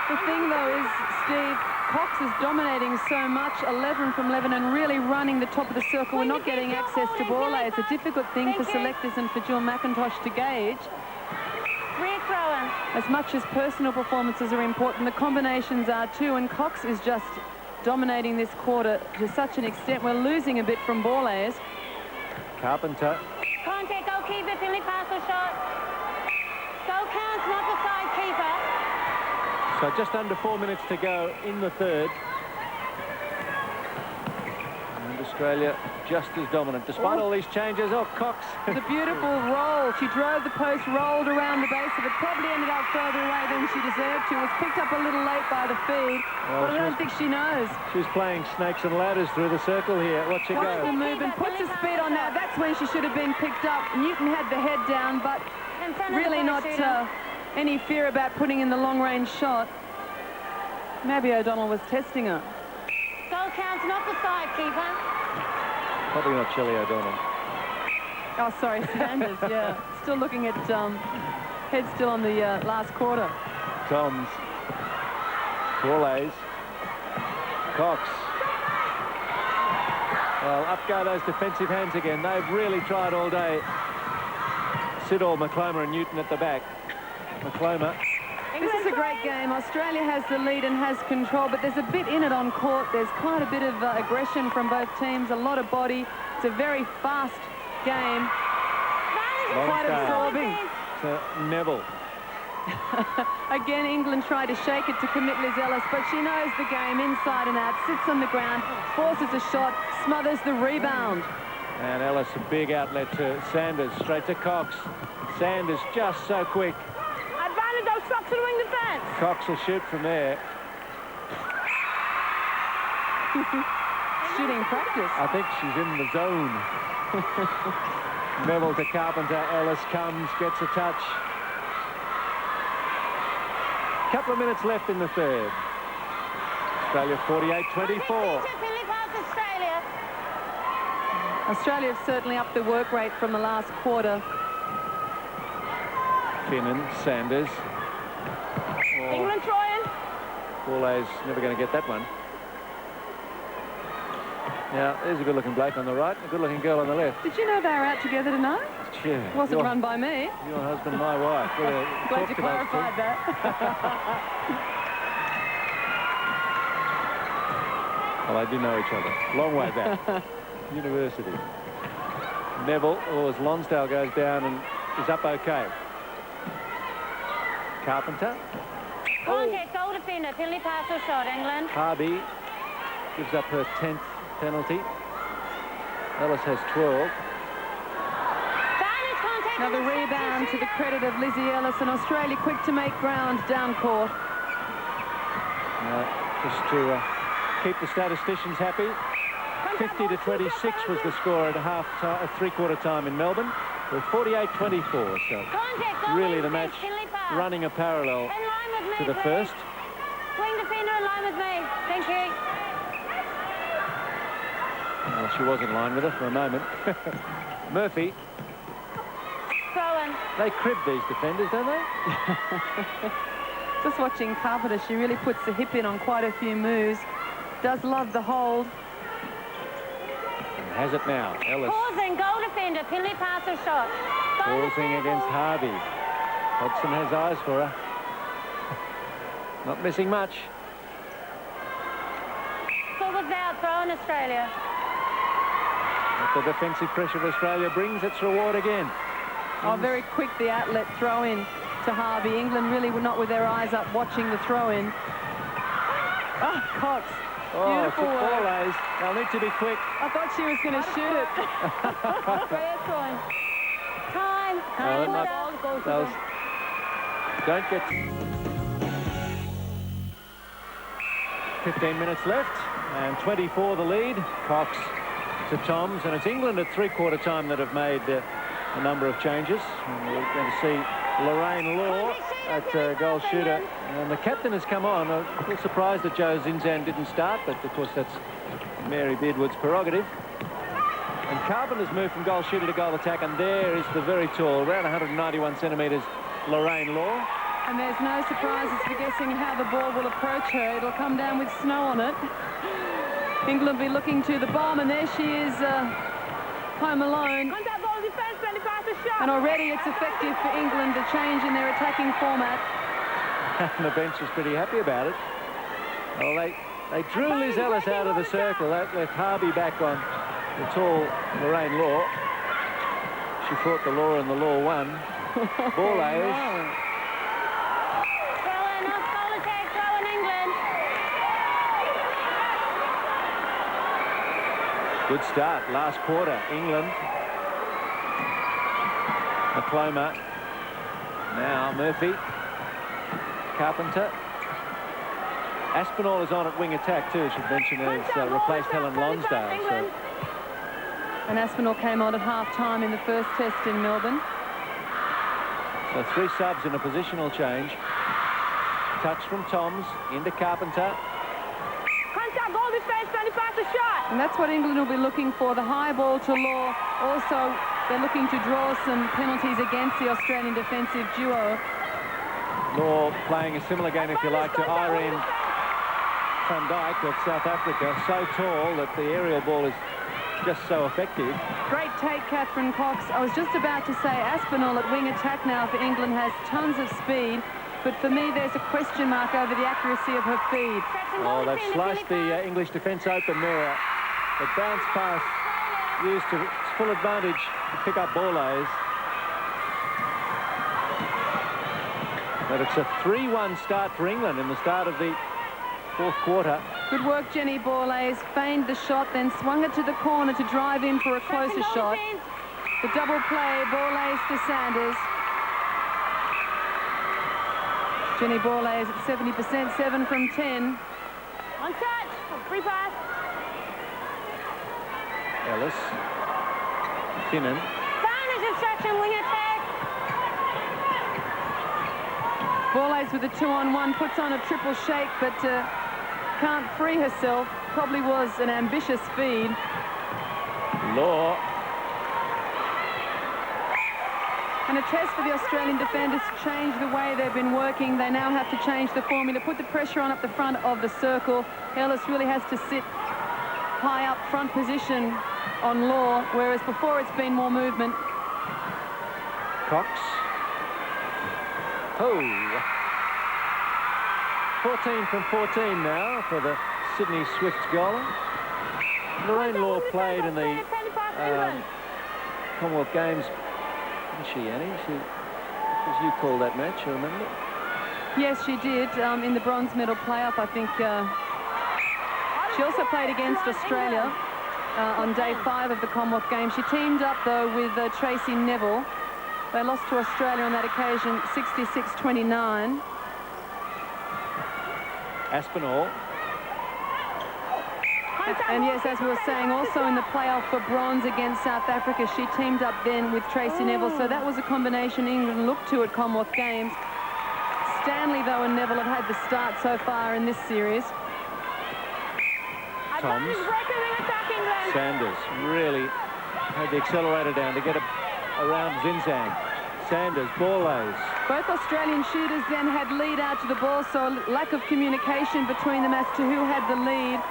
The thing, though, is, Steve, Cox is dominating so much, 11 from 11, and really running the top of the circle. We're not getting access to ball. It's a difficult thing for selectors and for Jill McIntosh to gauge. As much as personal performances are important, the combinations are too, and Cox is just dominating this quarter to such an extent. We're losing a bit from ball airs. Carpenter. Contact, goalkeeper, penalty pass or shot. Goal counts, not the side keeper. So just under 4 minutes to go in the third. And Australia just as dominant, despite all these changes. Oh, Cox. It's a beautiful roll. She drove the post, rolled around the base of it, probably ended up further away than she deserved to. Was picked up a little late by the feed, but I don't think she knows. She's playing snakes and ladders through the circle here. Watch her go. Watch the movement, puts a speed on that. That's when she should have been picked up. Newton had the head down, but really not any fear about putting in the long-range shot. Maybe O'Donnell was testing her. Goal counts, not the side keeper. Probably not Shelley O'Donnell. Oh, sorry, Sanders, yeah. Still looking at, head still on the last quarter. Toms. Corlays. Cox. Well, up go those defensive hands again. They've really tried all day. Siddall, McCloma and Newton at the back. McCloma. This is a great game. Australia has the lead and has control, but there's a bit in it on court. There's quite a bit of aggression from both teams, a lot of body. It's a very fast game. Quite absorbing. To Neville. Again, England tried to shake it to commit Liz Ellis, but she knows the game inside and out, sits on the ground, forces a shot, smothers the rebound. And Ellis, a big outlet to Sanders, straight to Cox. Sanders just so quick. Advantage of Cox to the wing defense. Cox will shoot from there. Shooting practice. I think she's in the zone. Neville to Carpenter. Ellis comes, gets a touch. Couple of minutes left in the third. Australia 48-24. Australia have certainly upped the work rate from the last quarter. Finnan, Sanders. England trying. Corlay's never going to get that one. Now, there's a good-looking bloke on the right, a good-looking girl on the left. Did you know they were out together tonight? Yeah. Wasn't run by me. Your husband, my wife. Glad you clarified that. Well, they do know each other. Long way back. University. Neville, as Lonsdale goes down and is up okay. Carpenter. Contact, goal defender, penalty pass or shot, England. Harvey gives up her 10th penalty. Ellis has 12. Barnage contact. Another rebound to the credit of Lizzie Ellis, and Australia quick to make ground down court. Just to keep the statisticians happy. 50 to 26 was the score at three-quarter time in Melbourne. With 48-24, so Contact, really the match running a parallel In line with me, to the please. first. Wing defender in line with me. Thank you. Well, she was in line with her for a moment. Murphy. Throw in. They crib these defenders, don't they? Just watching Carpenter, she really puts the hip in on quite a few moves. Does love the hold. And has it now. Ellis Pausing, goal defender, penalty pass or shot. Goal pausing defender, against ball. Harvey. Hodgson has eyes for her. Not missing much. Ball was out, throw in Australia. What the defensive pressure of Australia brings its reward again. Oh, very quick the outlet throw in to Harvey. England really were not with their eyes up watching the throw in. Oh, Cox. Oh, Beautiful it's a work. ball, A's. They'll need to be quick. I thought she was going to shoot it. Australia throwing. Time. No, that might- Goal those- Don't get... 15 minutes left, and 24 the lead. Cox to Toms, and it's England at three-quarter time that have made a number of changes. And we're going to see Lorraine Law at goal shooter, and the captain has come on. I'm a little surprised that Joe Zinzan didn't start, but of course that's Mary Beardwood's prerogative. And Carpenter's moved from goal shooter to goal attack, and there is the very tall, around 191 centimetres, Lorraine Law. And there's no surprises for guessing how the ball will approach her. It'll come down with snow on it. England will be looking to the bomb, and there she is, home alone. Contact, ball defense, penalty pass or shot. And already it's effective for England, the change in their attacking format. And the bench is pretty happy about it. Well, they drew Liz Ellis out of the circle. That left Harvey back on the tall Lorraine Law. She fought the Law and the Law won. Ball A's. Throw in, off goal attack, throw in England. Good start. Last quarter, England. McCloma. Now Murphy. Carpenter. Aspinall is on at wing attack too. Should mention has replaced Helen Lonsdale. So And Aspinall came on at half-time in the first test in Melbourne. So three subs in a positional change. Touch from Toms into Carpenter. Contact, ball defense, penalty pass or shot. And that's what England will be looking for, the high ball to Law. Also, they're looking to draw some penalties against the Australian defensive duo. Law playing a similar game, if you like, to Irene van Dijk of South Africa. So tall that the aerial ball is just so effective. Great take, Catherine Cox. I was just about to say Aspinall at wing attack now for England has tons of speed, but for me there's a question mark over the accuracy of her feed. Oh, they've sliced the English defence open there. The bounce pass used to its full advantage to pick up ball A's. But it's a 3-1 start for England in the start of the fourth quarter. Good work, Jenny Borlase. Feigned the shot, then swung it to the corner to drive in for a closer shot. The double play, Borlase to Sanders. Jenny Borlase at 70%, 7 from 10. On touch, free pass. Ellis. Finnan. Barnage instruction, wing attack. Borlase with a 2-on-1, puts on a triple shake, but can't free herself. Probably was an ambitious feed. Law. And a test for the Australian defenders to change the way they've been working. They now have to change the formula, put the pressure on up the front of the circle. Ellis really has to sit high up front position on Law, whereas before it's been more movement. Cox. Oh. 14 from 14 now for the Sydney Swifts goal. Lorraine Law played in the Commonwealth Games Didn't she, Annie? Because you called that match, I remember. Yes, she did. In the bronze medal playoff, I think she also played against Australia on day 5 of the Commonwealth Games. She teamed up, though, with Tracy Neville. They lost to Australia on that occasion, 66-29. Aspinall. And yes, as we were saying, also in the playoff for bronze against South Africa, she teamed up then with Tracy Neville. So that was a combination England looked to at Commonwealth Games. Stanley, though, and Neville have had the start so far in this series. Toms. Sanders really had the accelerator down to get around Zinzang. Sanders, ball lays. Both Australian shooters then had lead out to the ball, so a lack of communication between them as to who had the lead.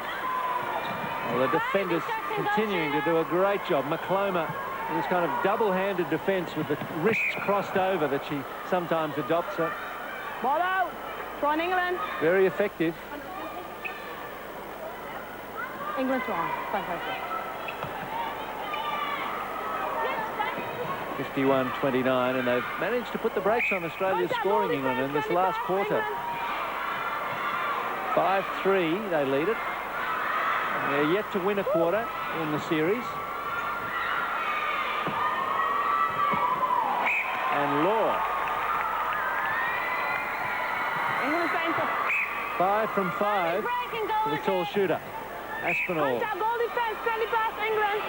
Well, the defenders continuing to do a great job. McCloma, this kind of double-handed defence with the wrists crossed over that she sometimes adopts. Ball out. Throw on England. Very effective. England throw. 51-29, and they've managed to put the brakes on Australia's scoring England in this last quarter. 5-3, they lead it. They're yet to win a quarter in the series. And Law. 5 from 5 for the tall shooter. Aspinall. Goal defense, penalty pass, England.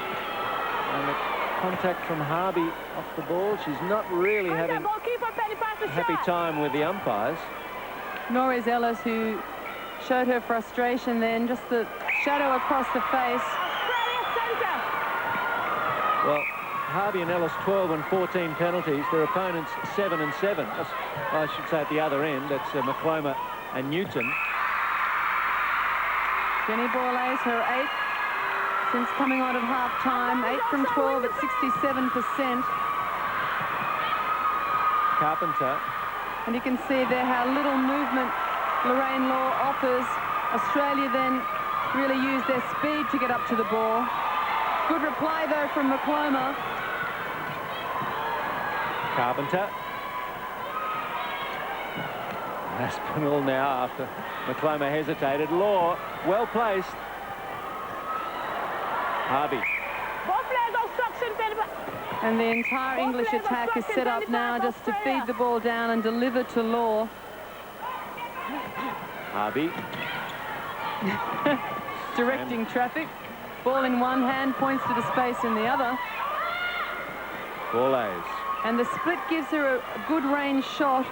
And the contact from Harvey off the ball. She's not really having a happy time with the umpires. Nor is Ellis, who showed her frustration then, just the shadow across the face. Well, Harvey and Ellis 12 and 14 penalties. Their opponents 7 and 7. That's, I should say at the other end, that's McCloma and Newton. Jenny Borlase, her 8th since coming on at half-time. 8 from 12 at 67%. Carpenter. And you can see there how little movement Lorraine Law offers. Australia then really used their speed to get up to the ball. Good reply, though, from McCloma. Carpenter. Aspinall now after McCloma hesitated. Law, well placed. Harvey. And the entire English attack is set up now just to feed the ball down and deliver to Law. Harvey. Directing traffic. Ball in one hand, points to the space in the other. Borlase. And the split gives her a good range shot.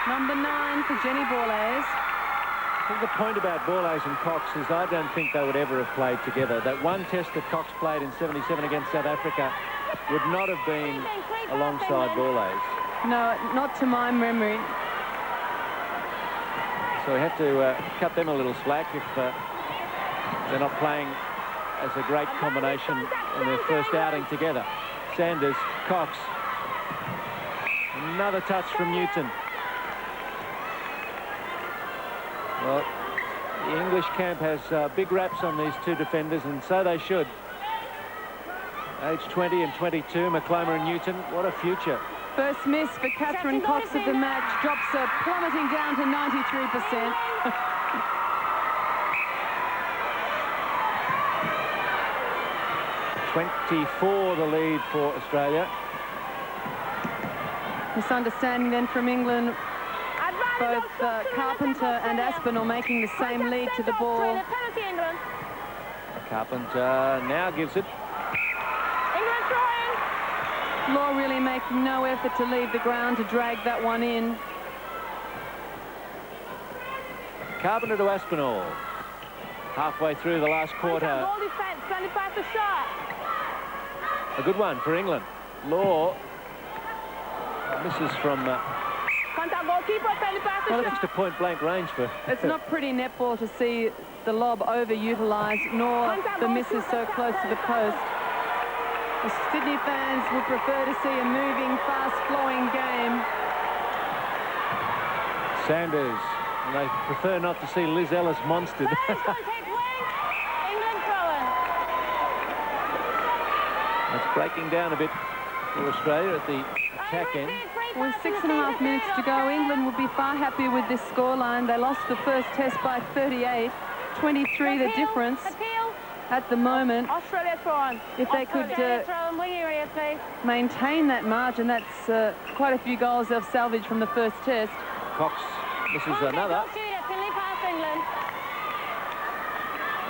Number 9 for Jenny Borlase. I think the point about Borlase and Cox is I don't think they would ever have played together. That one test that Cox played in '77 against South Africa would not have been alongside Borlase. No, not to my memory. So we have to cut them a little slack if they're not playing as a great combination in their first outing together. Sanders, Cox. Another touch from Newton. Well, the English camp has big raps on these two defenders, and so they should. Age 20 and 22, McCloma and Newton. What a future. First miss for Catherine Cox of the match. Drops her plummeting down to 93%. 24 the lead for Australia. Misunderstanding then from England. Both Carpenter and Aspinall making the same lead to the ball. Carpenter now gives it. Law really making no effort to leave the ground to drag that one in. Carpenter to Aspinall. Halfway through the last quarter. A good one for England. Law misses from well, it's just a point-blank range for... It's not pretty netball to see the lob overutilised, nor the misses so close to the post. The Sydney fans would prefer to see a moving, fast-flowing game. Sanders, and they prefer not to see Liz Ellis monstered. It's breaking down a bit for Australia at the attack end. With 6.5 minutes to go, England would be far happier with this scoreline. They lost the first test by 38, 23 the difference at the moment. Australia throw-on. If they could maintain that margin, that's quite a few goals they've salvaged from the first test. Cox misses another.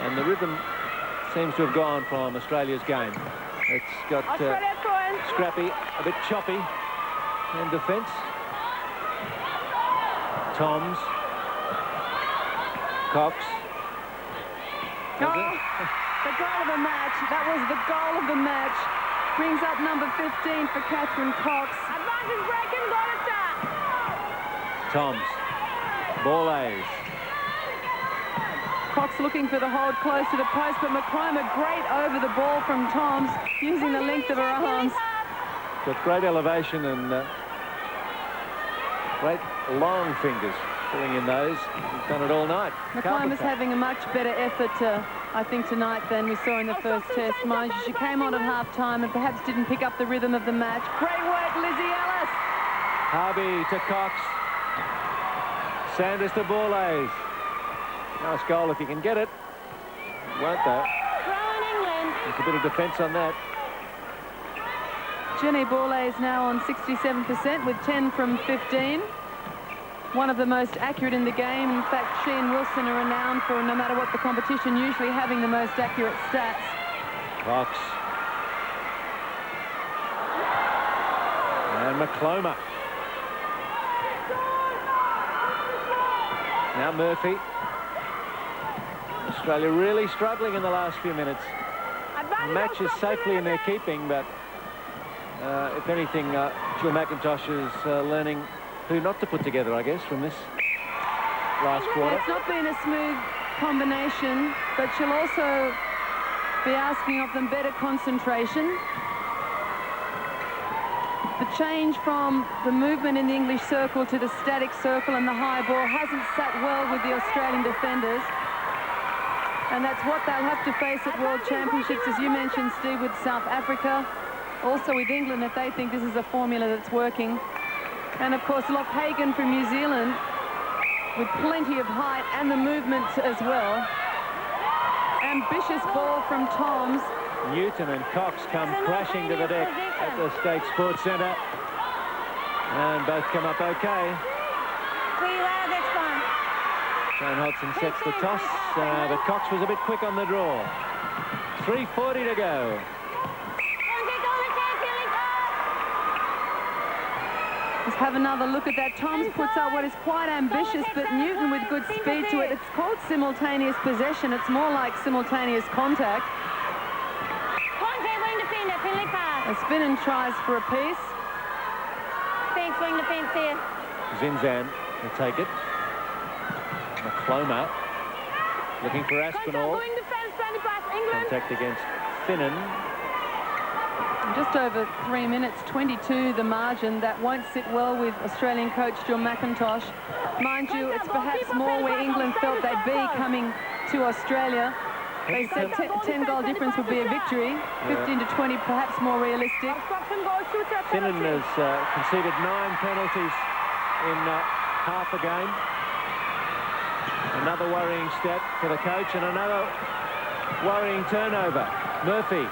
And the rhythm seems to have gone from Australia's game. It's got scrappy, a bit choppy in defence. Toms. Cox. The goal of the match. That was the goal of the match. Brings up number 15 for Catherine Cox. Advantage breaking, goal attack. Toms. Ball A's. Cox looking for the hold close to the post, but McCrymer great over the ball from Toms, using the length of her arms. Got great elevation and great long fingers pulling in those. He's done it all night. McClymer's having a much better effort, I think, tonight than we saw in the first test. Mind you, she came on at half-time and perhaps didn't pick up the rhythm of the match. Great work, Lizzie Ellis. Harvey to Cox. Sanders to Ball A's. Nice goal if you can get it. Won't though. There's a bit of defence on that. Jenny Borlée is now on 67% with 10 from 15. One of the most accurate in the game. In fact, she and Wilson are renowned for, no matter what the competition, usually having the most accurate stats. Cox. And McCloma. Now Murphy. Australia really struggling in the last few minutes. The match is safely in their keeping, but if anything, Jill McIntosh is learning who not to put together, I guess, from this last quarter. It's not been a smooth combination, but she'll also be asking of them better concentration. The change from the movement in the English circle to the static circle and the high ball hasn't sat well with the Australian defenders. And that's what they'll have to face at World Championships, as you mentioned, Steve, with South Africa. Also with England, if they think this is a formula that's working. And, of course, Loch Hagan from New Zealand with plenty of height and the movement as well. Ambitious ball from Toms. Newton and Cox come crashing to the deck at the State Sports Centre. And both come up okay. Joan Hodgson sets the toss, but Cox was a bit quick on the draw. 3:40 to go. Let's have another look at that. Toms puts up what is quite ambitious, but Newton with good speed to it. It's called simultaneous possession. It's more like simultaneous contact. A spin and tries for a piece. Swing the fence here. Zinzan will take it. McCloma looking for Aspinall. Contact against Finnan. Just over 3 minutes, 22 the margin. That won't sit well with Australian coach Jill McIntosh. Mind you, it's perhaps more where England felt they'd be coming to Australia. They said 10-goal difference would be a victory. 15 to 20, perhaps more realistic. Finnan has conceded 9 penalties in half a game. Another worrying stat for the coach and another worrying turnover. Murphy,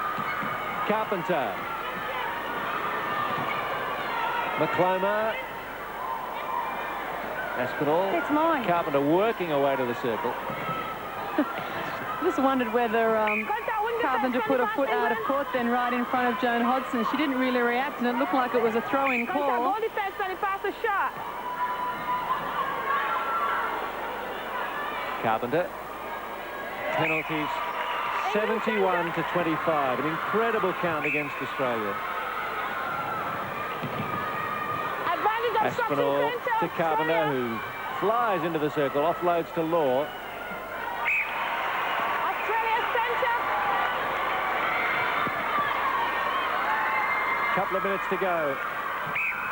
Carpenter, McCloma, Aspinall. It's mine. Carpenter working away to the circle. Just wondered whether Carpenter put a foot out of court then right in front of Joan Hodgson. She didn't really react and it looked like it was a throw-in call. Carpenter. Penalties 71 to 25. An incredible count against Australia. Aspinall to Carpenter, who flies into the circle, offloads to Law. Couple of minutes to go.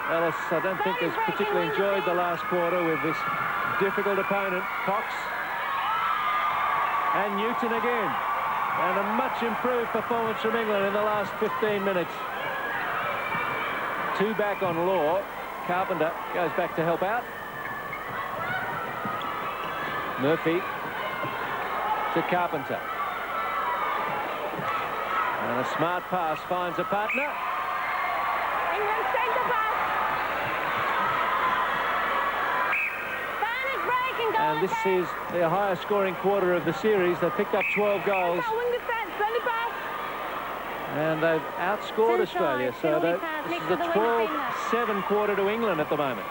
Ellis, I don't think, has particularly enjoyed the last quarter with this difficult opponent. Cox. And Newton again. And a much improved performance from England in the last 15 minutes. 2 back on Law. Carpenter goes back to help out. Murphy to Carpenter. And a smart pass finds a partner. England centre back. Barnett breaking, go And this is their highest scoring quarter of the series. They've picked up 12 goals. Wing defence, friendly pass. And they've outscored Two Australia. tries, So penalty that pass, this Nick is for a the win, Finger. 12-7 quarter to England at the moment.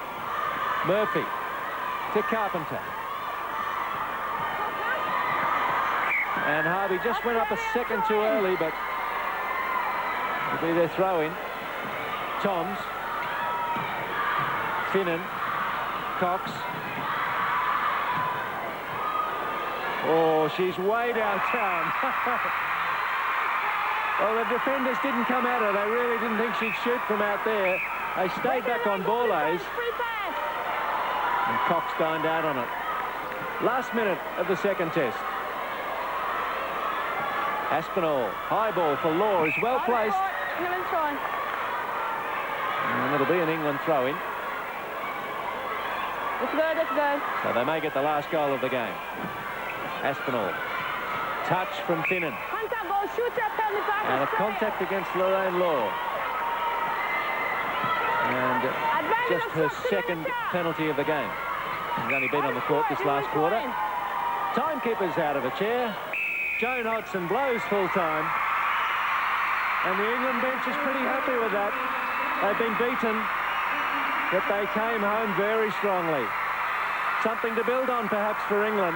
Murphy to Carpenter. And Harvey just went up a second too early, but it'll be their throw-in. Toms. Finnan. Cox. Oh, she's way downtown. Well, the defenders didn't come at her. They really didn't think she'd shoot from out there. They stayed back on ball A's. Free pass. And Cox dined out on it. Last minute of the second test. Aspinall, high ball for Law, is well placed. England try. And it'll be an England throw-in. It's good, it's good. So they may get the last goal of the game. Aspinall. Touch from Finnan. Contact goal, shoot up, penalty pass. And a Australia. contact against Lorraine Law. And just her second penalty of the game. She's only been on the court this last quarter. Timekeeper's out of a chair. Joan Hodgson blows full time. And the England bench is pretty happy with that. They've been beaten, but they came home very strongly. Something to build on perhaps for England.